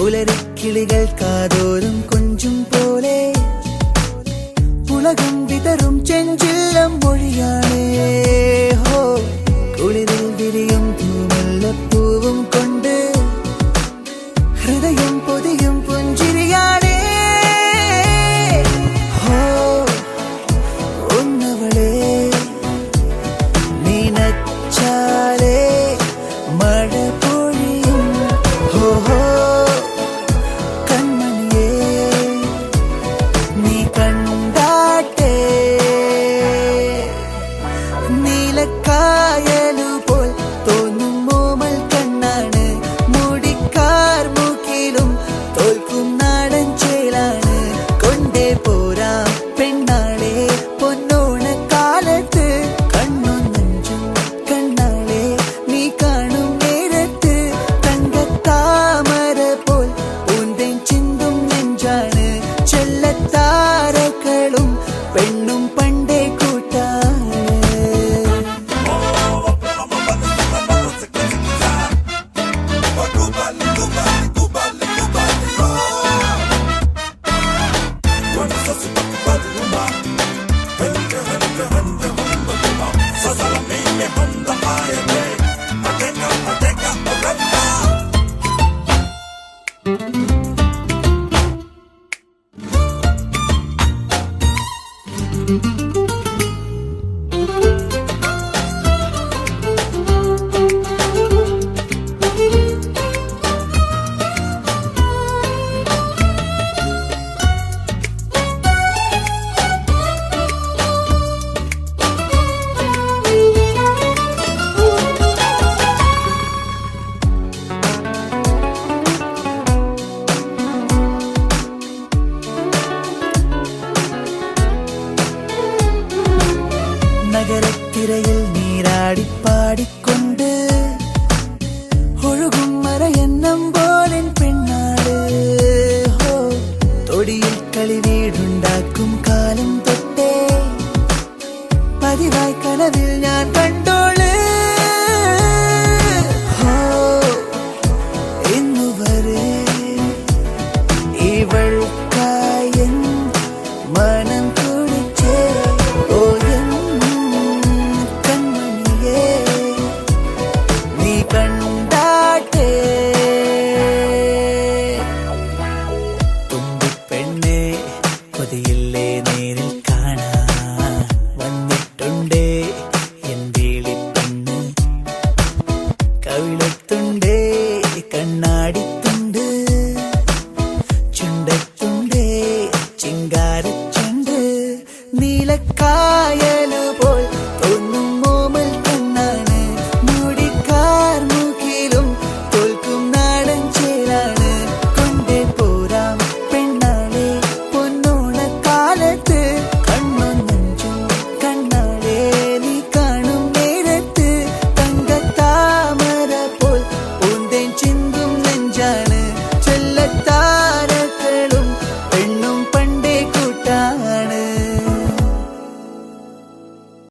പുലരിക്കിളികൾ കാതോരും കൊഞ്ചും പോലെ ഉലകം വിതറും ചെഞ്ചില്ലം മൊഴിയാണേ ഹോ കുളിരിൽ വിരിയും പൂമുല്ലപ്പൂവും കൊണ്ട് ഹൃദയം പൊതിയും പുഞ്ചിരിയാണേ ഹോ ഒന്നവളെ നീനച്ചാലേ മഴ പൊഴിയും ഹോ ഹോ കായലുപോൽ തോന്നും മോമൽ കണ്ണാണ് മുടിക്കാർ മൂക്കിലും തോൽക്കും നാടൻ ചേലാണ് കൊണ്ടേ പോരാ പെണ്ണാളെ പൊന്നോണക്കാലത്ത് കണ്ണും നെഞ്ചും കണ്ണാളെ നീ കാണും നേരത്ത് തങ്കത്താമര പോൽ പൂന്തേൻ ചിന്തും നെഞ്ചാണ് ചെല്ലത്താരകളും പെണ്ണും പണ്ടേ കൂട്ടാണ് നഗരത്തിരയിൽ നീരാടിപ്പാടിക്കൊണ്ട് ഒഴുകും മറയെന്നം പോലൻ പെണ്ണാട് ഹോ തൊടിയിൽ കളി വീടുണ്ടാക്കും കാലം തൊട്ടേ പതിവായി കനവിൽ ഞാൻ കണ്ടോള് ഹോ ഇന്നുവരെ ഇവൾക്കായൻ മനം കുടിച്ചേ ഓ കണ്ടാട്ടേ തുമ്പിപ്പെണ്ണേ കൊതിയില്ലേ നേരിൽ കാണാൻ വന്നിട്ടുണ്ടേ എൻ വിളിപ്പെണ്ണ് കവിളത്തുണ്ടേ